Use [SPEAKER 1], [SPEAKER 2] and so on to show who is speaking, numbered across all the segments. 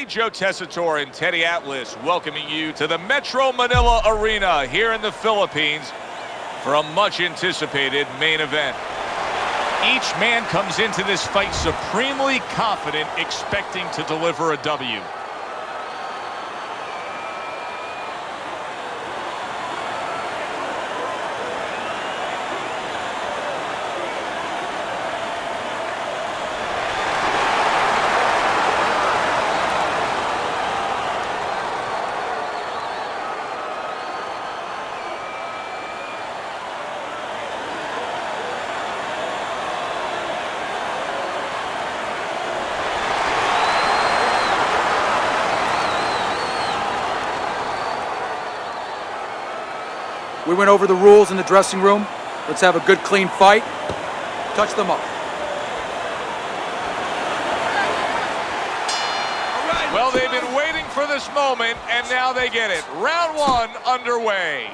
[SPEAKER 1] Joe Tessitore and Teddy Atlas welcoming you to the Metro Manila Arena here in the Philippines for a much-anticipated main event. Each man comes into this fight supremely confident, expecting to deliver a W.
[SPEAKER 2] We went over the rules in the dressing room. Let's have a good, clean fight. Touch them up.
[SPEAKER 1] Well, they've been waiting for this moment, and now they get it. Round one underway.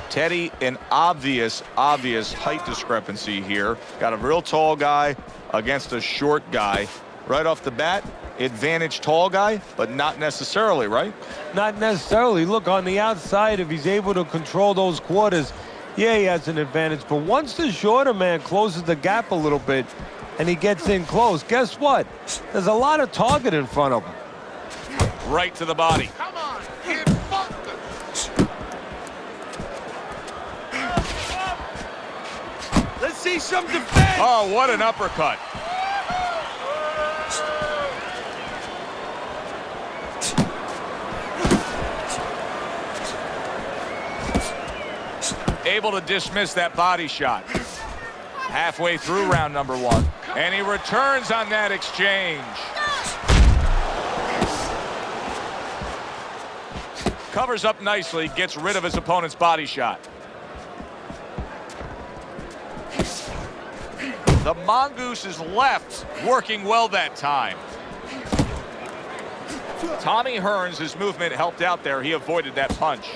[SPEAKER 1] Teddy, an obvious height discrepancy here. Got a real tall guy against a short guy. Right off the bat, advantage tall guy, but not necessarily, right?
[SPEAKER 3] Not necessarily. Look, on the outside, if he's able to control those quarters, yeah, he has an advantage. But once the shorter man closes the gap a little bit and he gets in close, guess what? There's a lot of target in front of him.
[SPEAKER 1] Right to the body.
[SPEAKER 4] Come on, kid, focus. Let's see some defense.
[SPEAKER 1] Oh, what an uppercut. Able to dismiss that body shot. Halfway through round number one. And he returns on that exchange. Covers up nicely, gets rid of his opponent's body shot. The Mongoose is left, working well that time. Tommy Hearns, his movement helped out there. He avoided that punch.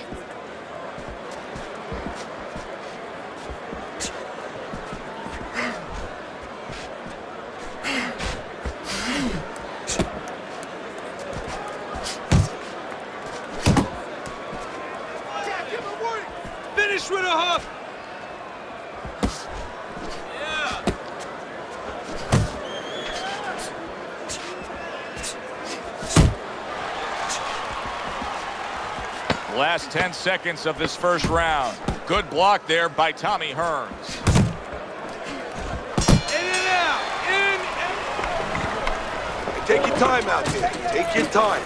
[SPEAKER 4] Finish with a hook.
[SPEAKER 1] Last 10 seconds of this first round. Good block there by Tommy Hearns.
[SPEAKER 4] In and out. In and...
[SPEAKER 5] Take your time out there. Take your time.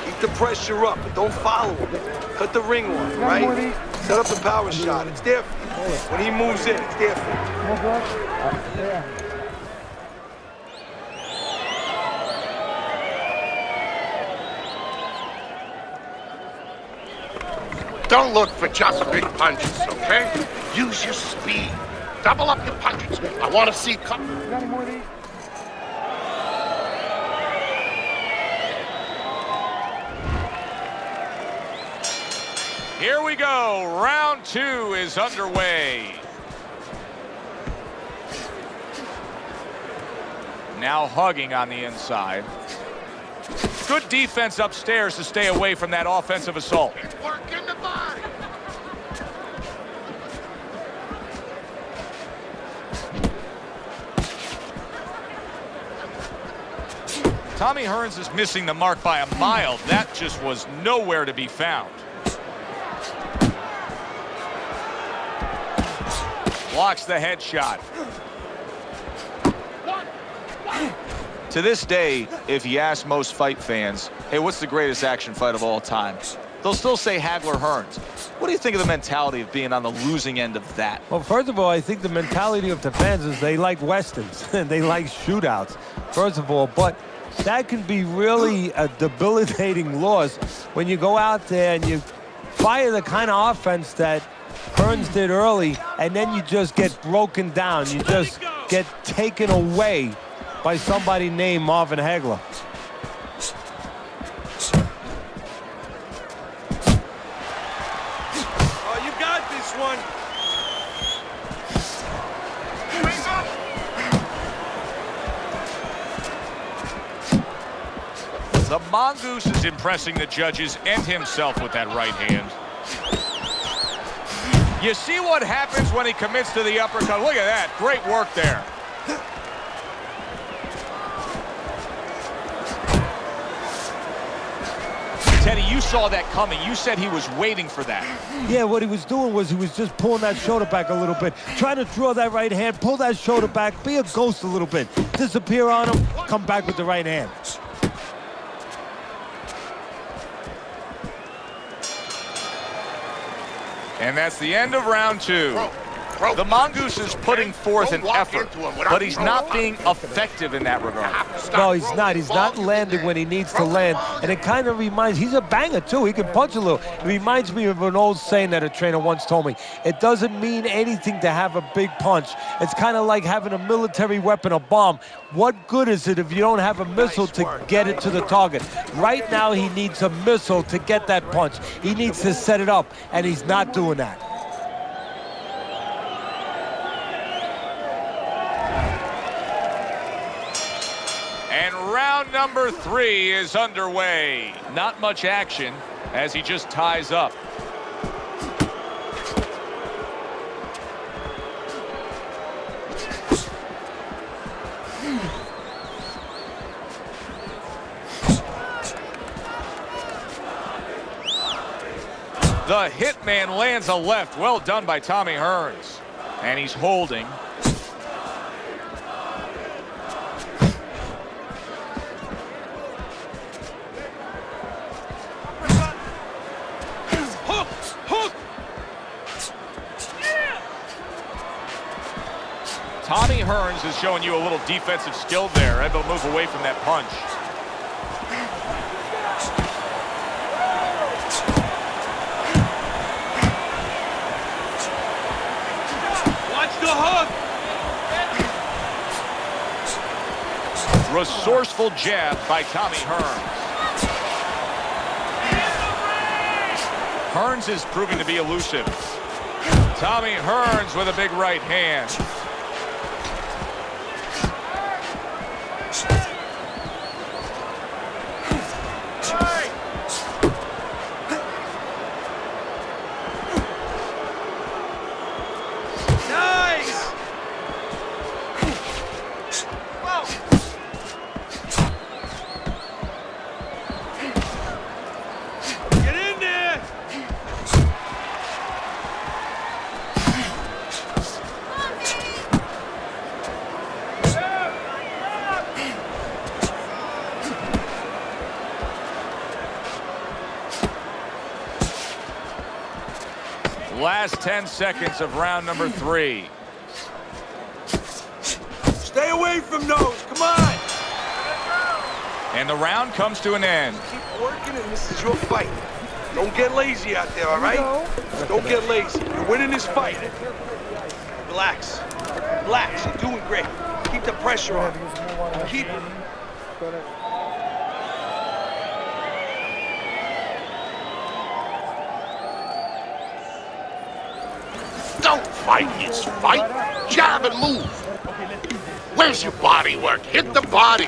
[SPEAKER 5] Keep the pressure up, but don't follow him. Cut the ring line, right? Set up the power shot. It's there for you. When he moves in, it's there for you.
[SPEAKER 4] Don't look for just big punches, okay? Use your speed. Double up your punches. I want to see...
[SPEAKER 1] Here we go. Round two is underway. Now hugging on the inside. Good defense upstairs to stay away from that offensive assault.
[SPEAKER 4] Work in the body.
[SPEAKER 1] Tommy Hearns is missing the mark by a mile. That just was nowhere to be found. Blocks the headshot. To this day, if you ask most fight fans, hey, what's the greatest action fight of all time? They'll still say Hagler-Hearns. What do you think of the mentality of being on the losing end of that?
[SPEAKER 3] Well, first of all, I think the mentality of the fans is they like westerns and they like shootouts, first of all. But that can be really a debilitating loss when you go out there and you fire the kind of offense that Hearns did early, and then you just get broken down. You just get taken away by somebody named Marvin Hagler.
[SPEAKER 5] Oh, you got this one.
[SPEAKER 1] The Mongoose is impressing the judges and himself with that right hand. You see what happens when he commits to the uppercut. Look at that. Great work there. Teddy, you saw that coming. You said he was waiting for that.
[SPEAKER 3] Yeah, what he was doing was he was just pulling that shoulder back a little bit, trying to draw that right hand, pull that shoulder back, be a ghost a little bit, disappear on him, come back with the right hand.
[SPEAKER 1] And that's the end of round 2. The Mongoose is putting forth an effort, but he's not being effective in that regard.
[SPEAKER 3] No, he's not. He's not landing when he needs to land. And it kind of reminds, he's a banger too. He can punch a little. It reminds me of an old saying that a trainer once told me. It doesn't mean anything to have a big punch. It's kind of like having a military weapon, a bomb. What good is it if you don't have a missile to get it to the target? Right now, he needs a missile to get that punch. He needs to set it up, and he's not doing that.
[SPEAKER 1] And round number 3 is underway. Not much action as he just ties up. The hitman lands a left. Well done by Tommy Hearns. And he's holding. Tommy Hearns is showing you a little defensive skill there, able to move away from that punch.
[SPEAKER 5] Watch the hook!
[SPEAKER 1] Resourceful jab by Tommy Hearns. Hearns is proving to be elusive. Tommy Hearns with a big right hand. Last 10 seconds of round number 3.
[SPEAKER 5] Stay away from those, come on!
[SPEAKER 1] And the round comes to an end.
[SPEAKER 5] Keep working and this is your fight. Don't get lazy out there, all right? Don't get lazy. You're winning this fight. Relax. Relax, you're doing great. Keep the pressure on. Keep it.
[SPEAKER 4] Don't fight his fight. Jab and move. Where's your body work? Hit the body.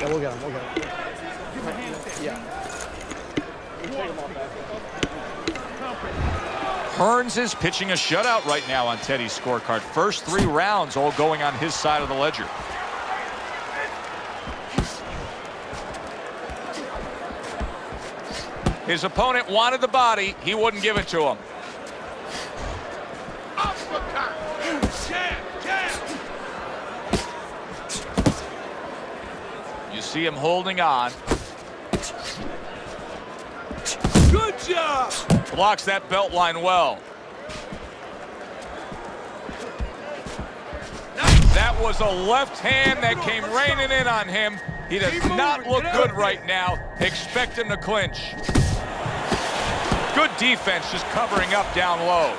[SPEAKER 1] Hearns is pitching a shutout right now on Teddy's scorecard. First 3 rounds all going on his side of the ledger. His opponent wanted the body. He wouldn't give it to him. You see him holding on.
[SPEAKER 5] Good job!
[SPEAKER 1] Blocks that belt line well. That was a left hand that came raining in on him. He does not look good right now. Expect him to clinch. Good defense, just covering up down low.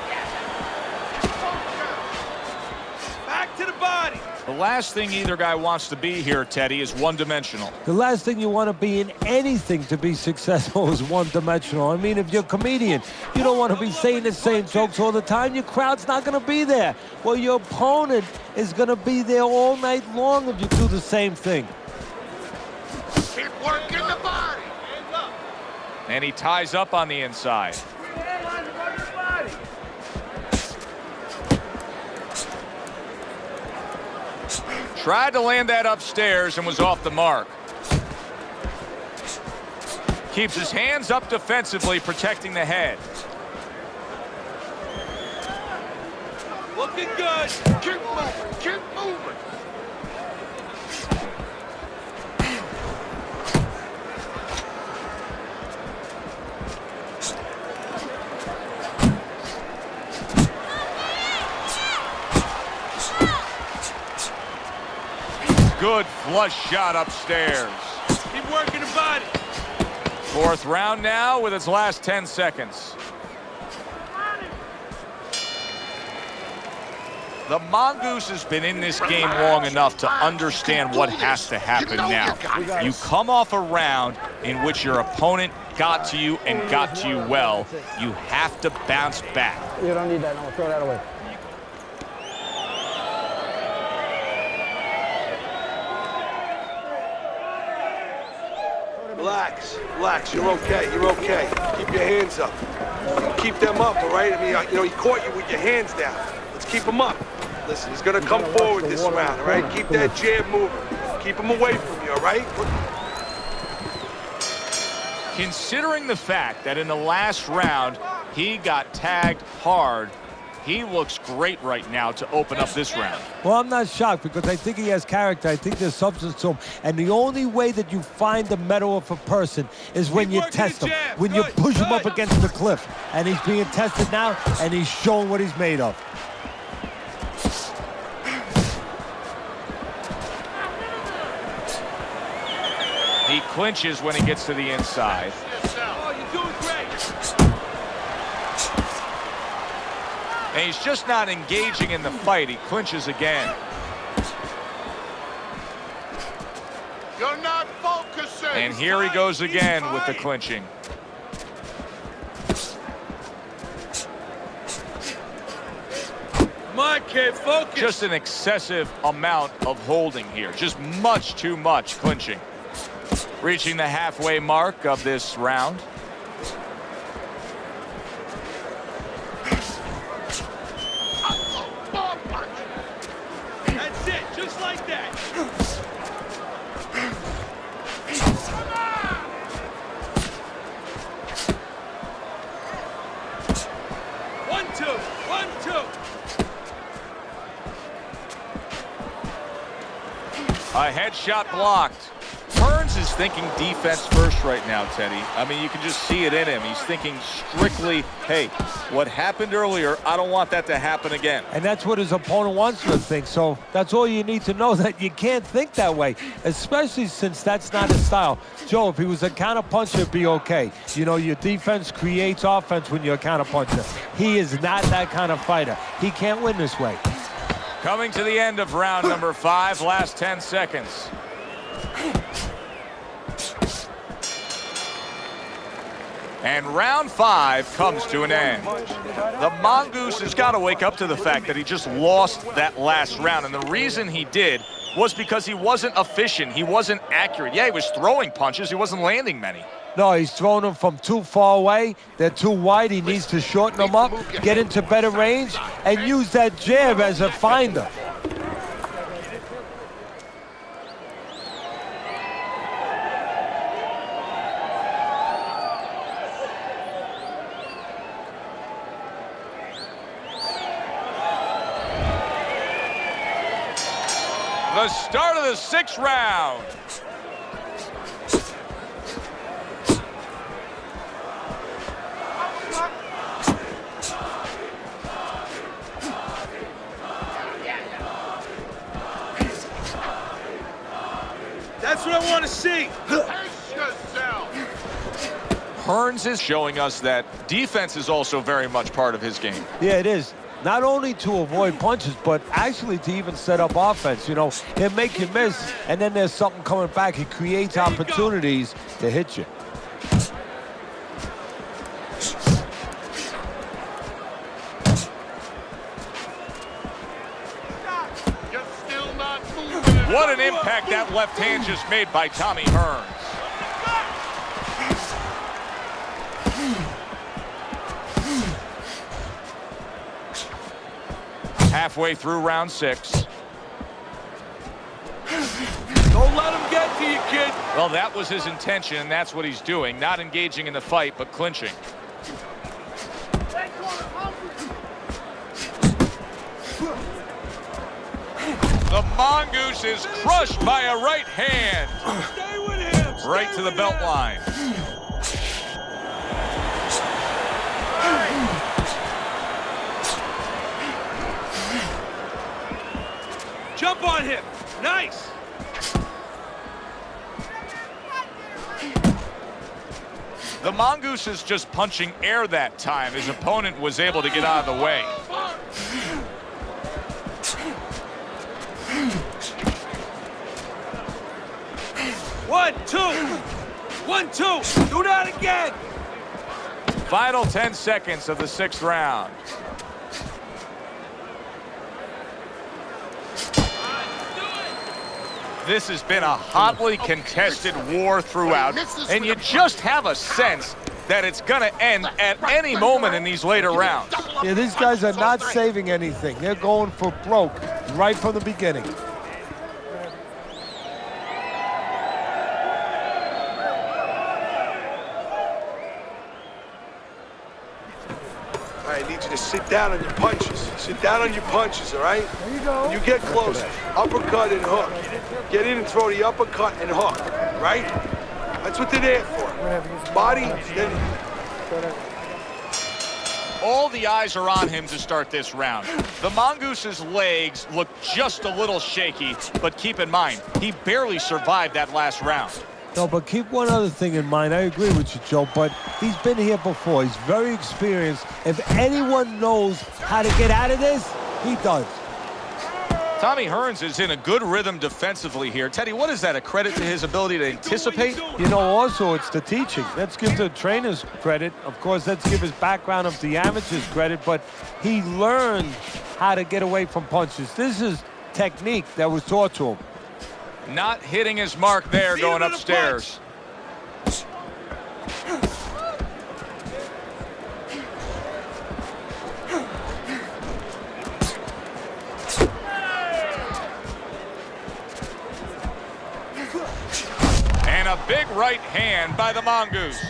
[SPEAKER 5] Back to the body.
[SPEAKER 1] The last thing either guy wants to be here, Teddy, is one-dimensional.
[SPEAKER 3] The last thing you want to be in anything to be successful is one-dimensional. I mean, if you're a comedian, you don't want to be saying the same jokes all the time. Your crowd's not going to be there. Well, your opponent is going to be there all night long if you do the same thing.
[SPEAKER 4] Keep working the body.
[SPEAKER 1] And he ties up on the inside. Tried to land that upstairs and was off the mark. Keeps his hands up defensively, protecting the head.
[SPEAKER 5] Looking good.
[SPEAKER 4] Keep moving, keep moving.
[SPEAKER 1] Good flush shot upstairs.
[SPEAKER 5] Keep working the body.
[SPEAKER 1] Fourth round now with its last 10 seconds. The Mongoose has been in this game long enough to understand what has to happen now. You come off a round in which your opponent got to you and got to you well. You have to bounce back.
[SPEAKER 6] You don't need that. No, throw that away.
[SPEAKER 5] Relax, relax. You're okay. You're okay. Keep your hands up. Keep them up, all right? I mean, you know, he caught you with your hands down. Let's keep him up. Listen, he's gonna come forward this round, all right? Keep that jab moving. Keep him away from you, all right?
[SPEAKER 1] Considering the fact that in the last round he got tagged hard, he looks great right now to open up this round.
[SPEAKER 3] Well, I'm not shocked because I think he has character. I think there's substance to him. And the only way that you find the mettle of a person is when you test him, when you push him up against the cliff. And he's being tested now, and he's showing what he's made of.
[SPEAKER 1] He clinches when he gets to the inside.
[SPEAKER 5] Oh, you're doing great.
[SPEAKER 1] And he's just not engaging in the fight. He clinches again.
[SPEAKER 4] You're not focusing.
[SPEAKER 1] And here he goes again with the clinching.
[SPEAKER 5] Come on, kid, focus.
[SPEAKER 1] Just an excessive amount of holding here. Just much too much clinching. Reaching the halfway mark of this round.
[SPEAKER 5] That's it, just like that. One, two, 1, 2.
[SPEAKER 1] A headshot blocked. Hearns is thinking defense first right now, Teddy. I mean, you can just see it in him. He's thinking strictly, hey, what happened earlier, I don't want that to happen again.
[SPEAKER 3] And that's what his opponent wants to think. So that's all you need to know, that you can't think that way, especially since that's not his style. Joe, if he was a counter puncher, it'd be okay. You know, your defense creates offense when you're a counter puncher. He is not that kind of fighter. He can't win this way.
[SPEAKER 1] Coming to the end of round number 5, last 10 seconds. And round 5 comes to an end. The Mongoose has got to wake up to the fact that he just lost that last round. And the reason he did was because he wasn't efficient. He wasn't accurate. Yeah, he was throwing punches. He wasn't landing many.
[SPEAKER 3] No, he's throwing them from too far away. They're too wide. He needs to shorten them up, get into better range, and use that jab as a finder.
[SPEAKER 1] The start of the 6th round.
[SPEAKER 5] That's what I want to see.
[SPEAKER 4] Pace yourself.
[SPEAKER 1] Hearns is showing us that defense is also very much part of his game.
[SPEAKER 3] Yeah, it is. Not only to avoid punches, but actually to even set up offense. You know, he'll make you miss, and then there's something coming back. He creates opportunities to hit you.
[SPEAKER 4] You're still not moving.
[SPEAKER 1] What an impact that left hand just made by Tommy Hearns. Halfway through round 6.
[SPEAKER 5] Don't let him get to you, kid.
[SPEAKER 1] Well, that was his intention, and that's what he's doing. Not engaging in the fight, but clinching. The Mongoose is crushed by a right hand.
[SPEAKER 5] Stay with him.
[SPEAKER 1] Right to the belt line.
[SPEAKER 5] Jump on him. Nice.
[SPEAKER 1] The Mongoose is just punching air that time. His opponent was able to get out of the way.
[SPEAKER 5] 1, 2. 1, 2. Do that again.
[SPEAKER 1] Final 10 seconds of the 6th round. This has been a hotly contested war throughout, and you just have a sense that it's going to end at any moment in these later rounds.
[SPEAKER 3] Yeah, these guys are not saving anything. They're going for broke right from the beginning.
[SPEAKER 5] I need you to sit down on your punches. Sit down on your punches, all right? There you go. When you get close, uppercut and hook. Get in and throw the uppercut and hook, right? That's what they're there for. Body, then...
[SPEAKER 1] All the eyes are on him to start this round. The Mongoose's legs look just a little shaky, but keep in mind, he barely survived that last round.
[SPEAKER 3] No, but keep one other thing in mind. I agree with you, Joe, but he's been here before. He's very experienced. If anyone knows how to get out of this, he does.
[SPEAKER 1] Tommy Hearns is in a good rhythm defensively here. Teddy, what is that, a credit to his ability to anticipate?
[SPEAKER 3] You know, also, it's the teaching. Let's give the trainers credit. Of course, let's give his background of the amateurs credit, but he learned how to get away from punches. This is technique that was taught to him.
[SPEAKER 1] Not hitting his mark there, going upstairs. And a big right hand by the Mongoose.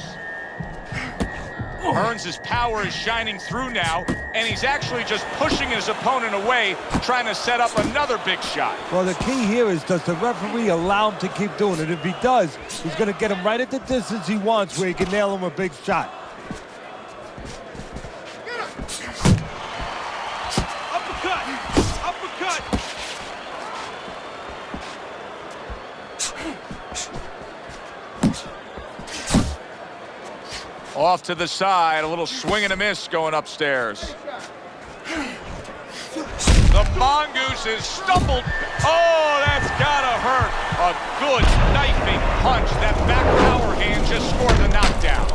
[SPEAKER 1] Hearns' power is shining through now, and he's actually just pushing his opponent away, trying to set up another big shot.
[SPEAKER 3] Well, the key here is, does the referee allow him to keep doing it? If he does, he's going to get him right at the distance he wants where he can nail him a big shot.
[SPEAKER 5] Uppercut! Uppercut!
[SPEAKER 1] Off to the side, a little swing and a miss going upstairs. The Mongoose is stumbled. Oh, that's gotta hurt. A good knifing punch. That back power hand just scored the knockdown.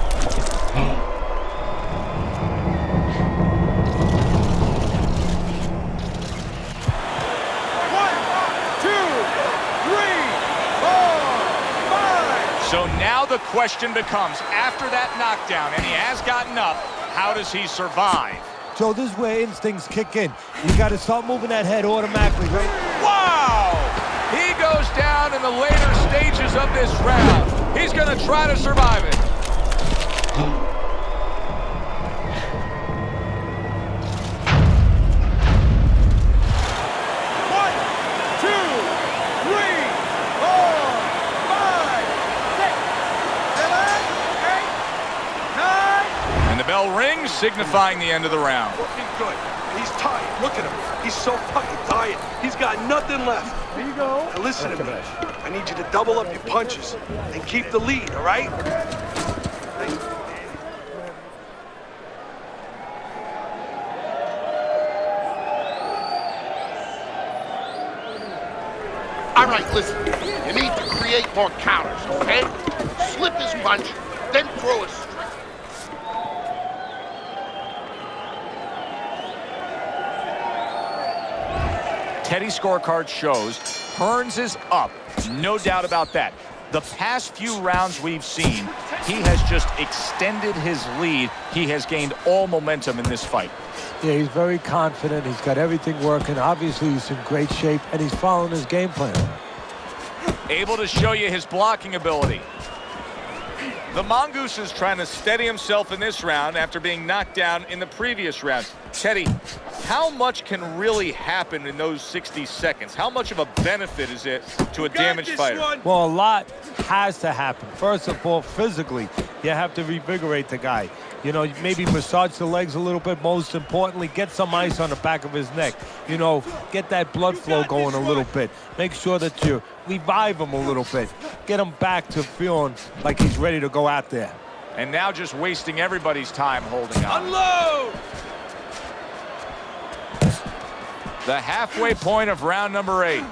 [SPEAKER 1] So now the question becomes, after that knockdown, and he has gotten up, how does he survive?
[SPEAKER 3] So this is where instincts kick in. You got to start moving that head automatically, right?
[SPEAKER 1] Wow! He goes down in the later stages of this round. He's going to try to survive it. Bell rings, signifying the end of the round.
[SPEAKER 5] Looking good. He's tired. Look at him. He's so fucking tired. He's got nothing left. There you go. Now listen to me. I need you to double up your punches and keep the lead, all right?
[SPEAKER 4] All right, listen. You need to create more counters, okay? Slip his punch, then throw a straight.
[SPEAKER 1] Teddy's scorecard shows Hearns is up, no doubt about that. The past few rounds we've seen, he has just extended his lead. He has gained all momentum in this fight.
[SPEAKER 3] Yeah, he's very confident. He's got everything working. Obviously, he's in great shape, and he's following his game plan.
[SPEAKER 1] Able to show you his blocking ability. The Mongoose is trying to steady himself in this round after being knocked down in the previous round. Teddy, how much can really happen in those 60 seconds? How much of a benefit is it to a damaged fighter?
[SPEAKER 3] Well, a lot has to happen. First of all, physically, you have to revigorate the guy. You know, maybe massage the legs a little bit. Most importantly, get some ice on the back of his neck. You know, get that blood flow going a little bit. Make sure that you revive him a little bit. Get him back to feeling like he's ready to go out there.
[SPEAKER 1] And now just wasting everybody's time holding on.
[SPEAKER 5] Unload!
[SPEAKER 1] The halfway point of round number 8.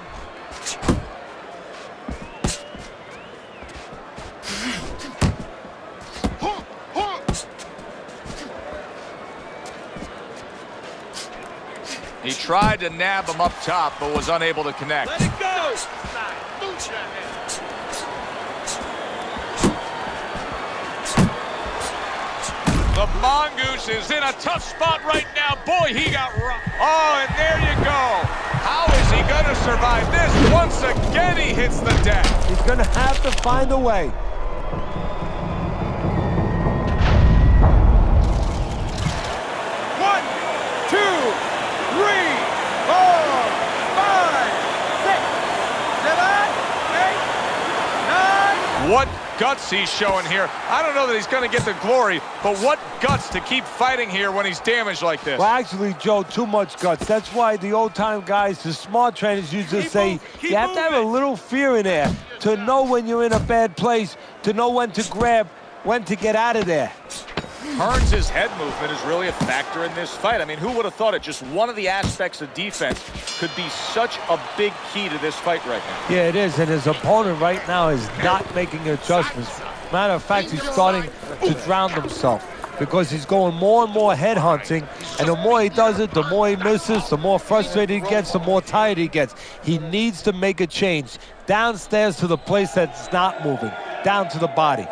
[SPEAKER 1] He tried to nab him up top, but was unable to connect.
[SPEAKER 5] Let it go!
[SPEAKER 1] The Mongoose is in a tough spot right now. Boy, he got rocked. Oh, and there you go. How is he going to survive this? Once again, he hits the deck.
[SPEAKER 3] He's going to have to find a way.
[SPEAKER 1] What guts he's showing here. I don't know that he's going to get the glory, but what guts to keep fighting here when he's damaged like this.
[SPEAKER 3] Well, actually, Joe, too much guts. That's why the old-time guys, the smart trainers used to say, you have to have a little fear in there to know when you're in a bad place, to know when to grab, when to get out of there.
[SPEAKER 1] Hearns' head movement is really a factor in this fight. I mean, who would have thought it? Just one of the aspects of defense could be such a big key to this fight right now.
[SPEAKER 3] Yeah, it is, and his opponent right now is not making adjustments. Matter of fact, he's starting to drown himself because he's going more and more head hunting, and the more he does it, the more he misses, the more frustrated he gets, the more tired he gets. He needs to make a change downstairs to the place that's not moving, down to the body.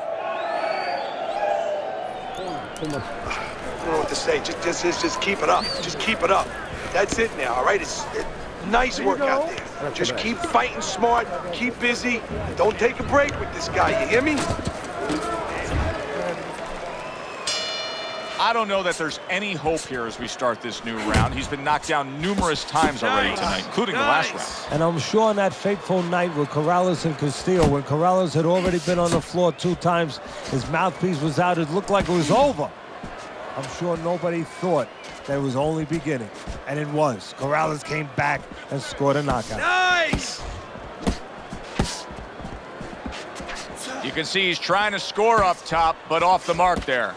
[SPEAKER 5] I don't know what to say. Just keep it up. Just keep it up. That's it now, all right? It's nice work out there. Just keep fighting smart. Keep busy. Don't take a break with this guy. You hear me?
[SPEAKER 1] I don't know that there's any hope here as we start this new round. He's been knocked down numerous times already tonight, including the last round.
[SPEAKER 3] And I'm sure on that fateful night with Corrales and Castillo, when Corrales had already been on the floor 2 times, his mouthpiece was out, it looked like it was over. I'm sure nobody thought that it was only beginning. And it was. Corrales came back and scored a knockout.
[SPEAKER 5] Nice!
[SPEAKER 1] You can see he's trying to score up top, but off the mark there.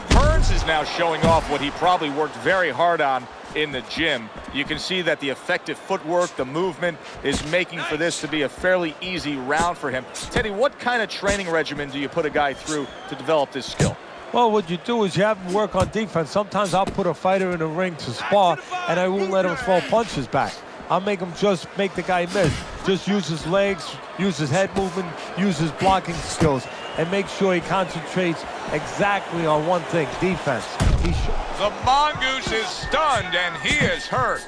[SPEAKER 1] Hearns is now showing off what he probably worked very hard on in the gym. You can see that the effective footwork, the movement, is making for this to be a fairly easy round for him. Teddy, what kind of training regimen do you put a guy through to develop this skill?
[SPEAKER 3] Well, what you do is you have him work on defense. Sometimes I'll put a fighter in the ring to spar, and I won't let him throw punches back. I'll make him just make the guy miss. Just use his legs, use his head movement, use his blocking skills, and make sure he concentrates exactly on one thing, defense.
[SPEAKER 1] The Mongoose is stunned, and he is hurt.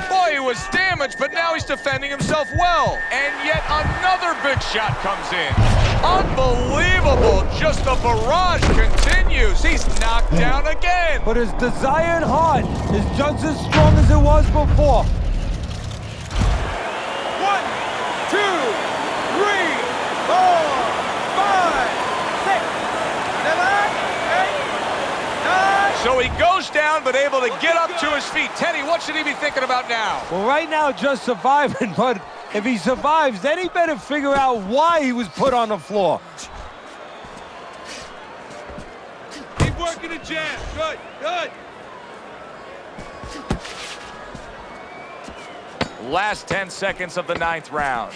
[SPEAKER 1] Boy, he was damaged, but now he's defending himself well. And yet another big shot comes in. Unbelievable. Just the barrage continues. He's knocked down again.
[SPEAKER 3] But his desire and heart is just as strong as it was before.
[SPEAKER 5] 1, 2, 3, 4, 5, 6, 7, 8, 9.
[SPEAKER 1] So he goes down, but able to get up to his feet. Teddy, what should he be thinking about now?
[SPEAKER 3] Well, right now, just surviving, but if he survives, then he better figure out why he was put on the floor.
[SPEAKER 5] Keep working the jab. Good, good.
[SPEAKER 1] Last 10 seconds of the 9th round.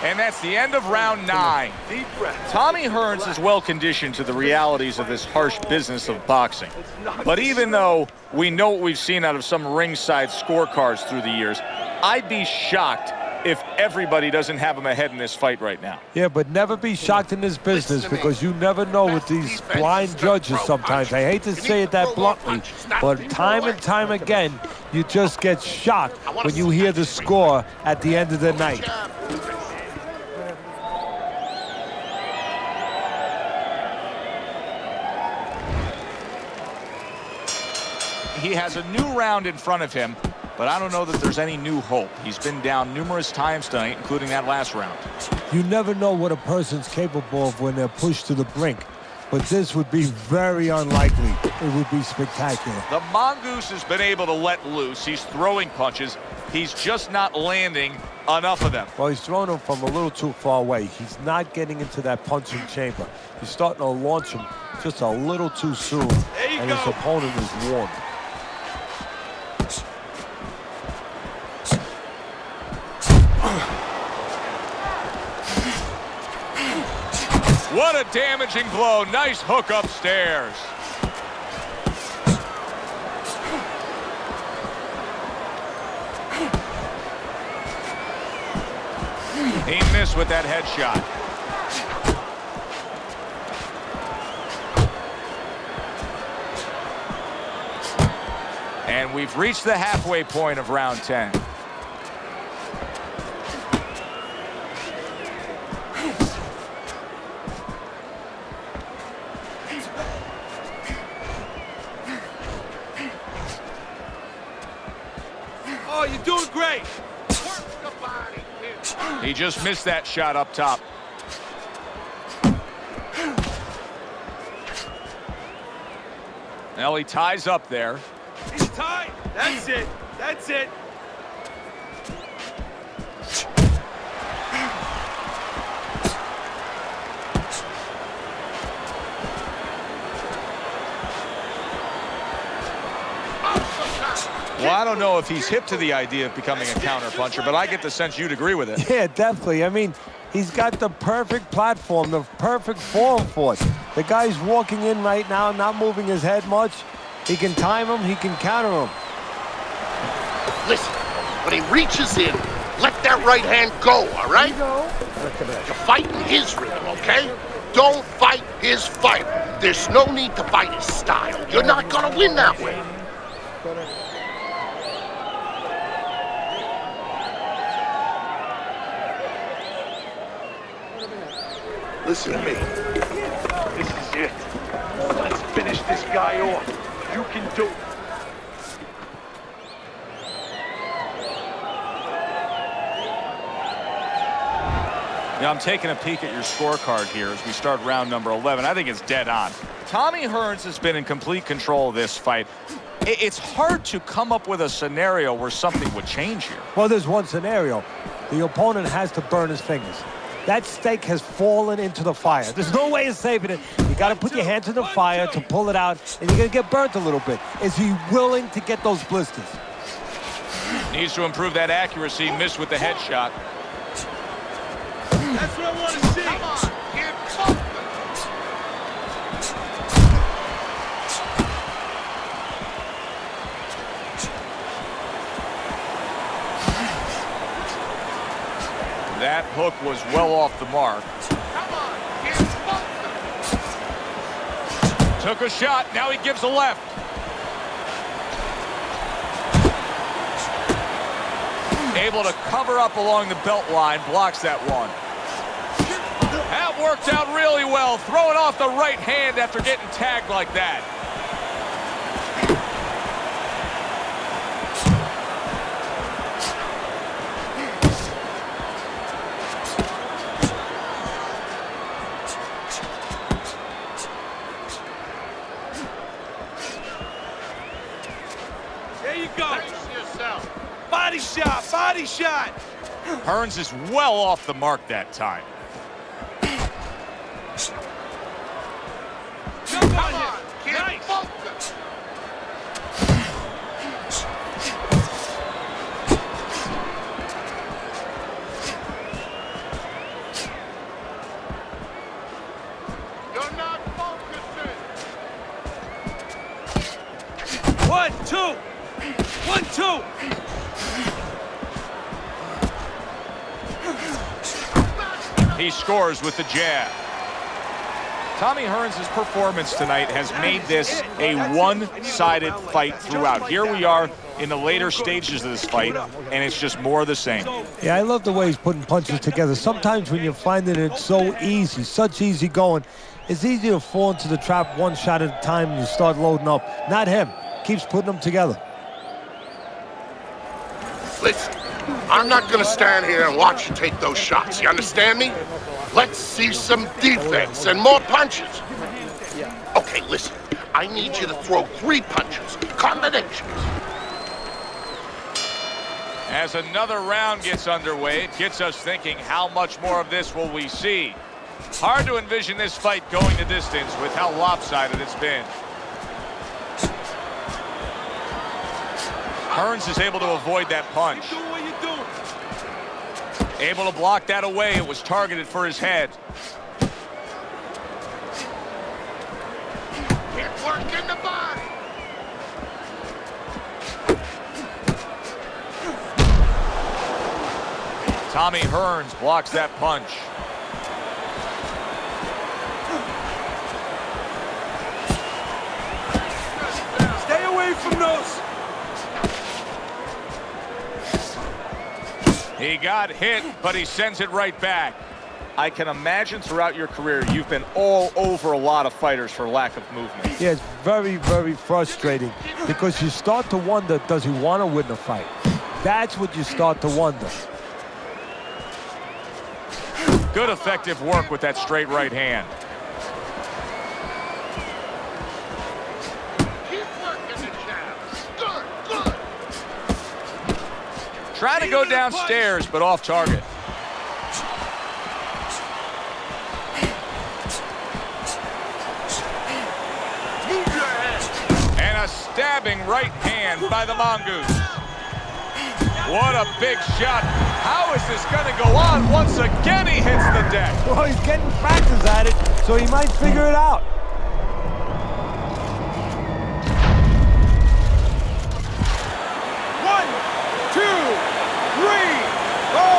[SPEAKER 1] And that's the end of round 9.
[SPEAKER 5] Deep breath.
[SPEAKER 1] Tommy Hearns is well conditioned to the realities of this harsh business of boxing. But even though we know what we've seen out of some ringside scorecards through the years, I'd be shocked if everybody doesn't have him ahead in this fight right now.
[SPEAKER 3] Yeah, but never be shocked in this business because you never know with these blind judges sometimes. I hate to say it that bluntly, but time and time again, you just get shocked when you hear the score at the end of the night.
[SPEAKER 1] He has a new round in front of him, but I don't know that there's any new hope. He's been down numerous times tonight, including that last round.
[SPEAKER 3] You never know what a person's capable of when they're pushed to the brink, but this would be very unlikely. It would be spectacular.
[SPEAKER 1] The Mongoose has been able to let loose. He's throwing punches. He's just not landing enough of them.
[SPEAKER 3] Well, he's throwing them from a little too far away. He's not getting into that punching chamber. He's starting to launch him just a little too soon, and his opponent is warm.
[SPEAKER 1] What a damaging blow. Nice hook upstairs. He missed with that headshot. And we've reached the halfway point of round 10.
[SPEAKER 5] Oh, you're doing great.
[SPEAKER 4] Work the body, kid.
[SPEAKER 1] He just missed that shot up top. Now he ties up there.
[SPEAKER 5] He's tied. That's it. That's it.
[SPEAKER 1] Well, I don't know if he's hip to the idea of becoming a counterpuncher, but I get the sense you'd agree with it.
[SPEAKER 3] Yeah, definitely. I mean, he's got the perfect platform, the perfect form for it. The guy's walking in right now, not moving his head much. He can time him, he can counter him.
[SPEAKER 4] Listen, when he reaches in, let that right hand go, all right? You're fighting his rhythm, okay? Don't fight his fight. There's no need to fight his style. You're not gonna win that way.
[SPEAKER 5] Listen to me. This is it. Let's finish this guy off. You can do it.
[SPEAKER 1] Yeah, I'm taking a peek at your scorecard here as we start round number 11. I think it's dead on. Tommy Hearns has been in complete control of this fight. It's hard to come up with a scenario where something would change here.
[SPEAKER 3] Well, there's one scenario. The opponent has to burn his fingers. That steak has fallen into the fire. There's no way of saving it. You got to put your hands in the fire to pull it out, and you're going to get burnt a little bit. Is he willing to get those blisters?
[SPEAKER 1] Needs to improve that accuracy. Missed with the headshot.
[SPEAKER 5] That's what I want to see.
[SPEAKER 4] Come on, kid. Focus.
[SPEAKER 1] That hook was well off the mark.
[SPEAKER 4] Come on, kid. Focus.
[SPEAKER 1] Took a shot. Now he gives a left. Able to cover up along the belt line. Blocks that one. That worked out really well. Throwing off the right hand after getting tagged like that.
[SPEAKER 5] There you go.
[SPEAKER 4] Brace yourself.
[SPEAKER 5] Body shot. Body shot.
[SPEAKER 1] Hearns is well off the mark that time.
[SPEAKER 5] Come
[SPEAKER 4] Come
[SPEAKER 5] on,
[SPEAKER 4] on, kid.
[SPEAKER 5] Nice.
[SPEAKER 4] Focus.
[SPEAKER 5] 1, 2.
[SPEAKER 1] He scores with the jab. Tommy Hearns' performance tonight has made this a one-sided fight throughout. Here we are in the later stages of this fight, and it's just more of the same.
[SPEAKER 3] Yeah, I love the way he's putting punches together. Sometimes when you're finding it so easy, such easy going, it's easy to fall into the trap one shot at a time and you start loading up. Not him. Keeps putting them together.
[SPEAKER 4] Listen, I'm not gonna stand here and watch you take those shots. You understand me? Let's see some defense and more punches. Okay, listen. I need you to throw 3 punches, combinations.
[SPEAKER 1] As another round gets underway, it gets us thinking, how much more of this will we see? Hard to envision this fight going the distance with how lopsided it's been. Hearns is able to avoid that punch.
[SPEAKER 5] Keep doing what you're doing.
[SPEAKER 1] Able to block that away. It was targeted for his head.
[SPEAKER 4] Keep working the body.
[SPEAKER 1] Tommy Hearns blocks that punch.
[SPEAKER 5] Stay away from those.
[SPEAKER 1] He got hit, but he sends it right back. I can imagine throughout your career, you've been all over a lot of fighters for lack of movement.
[SPEAKER 3] Yeah, it's very, very frustrating because you start to wonder, does he want to win the fight? That's what you start to wonder.
[SPEAKER 1] Good effective work with that straight right hand.
[SPEAKER 4] Keep working the jab. Good, good.
[SPEAKER 1] Trying to go downstairs, but off target.
[SPEAKER 4] Move your head.
[SPEAKER 1] And a stabbing right hand by the Mongoose. What a big shot. How is this going to go on? Once again, he hits the deck.
[SPEAKER 3] Well, he's getting practice at it, so he might figure it out.
[SPEAKER 5] One, 2, 3, 4,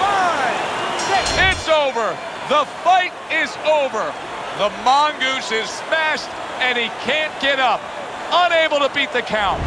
[SPEAKER 5] 5, 6.
[SPEAKER 1] It's over. The fight is over. The Mongoose is smashed, and he can't get up. Unable to beat the count.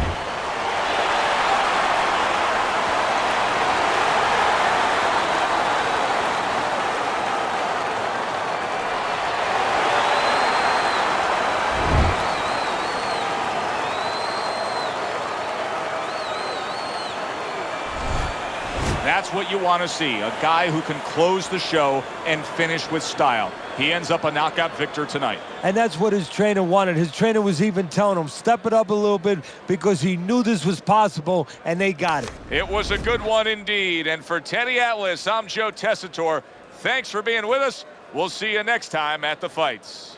[SPEAKER 1] That's what you want to see, a guy who can close the show and finish with style. He ends up a knockout victor tonight.
[SPEAKER 3] And that's what his trainer wanted. His trainer was even telling him, step it up a little bit because he knew this was possible, and they got it.
[SPEAKER 1] It was a good one indeed. And for Teddy Atlas, I'm Joe Tessitore. Thanks for being with us. We'll see you next time at the fights.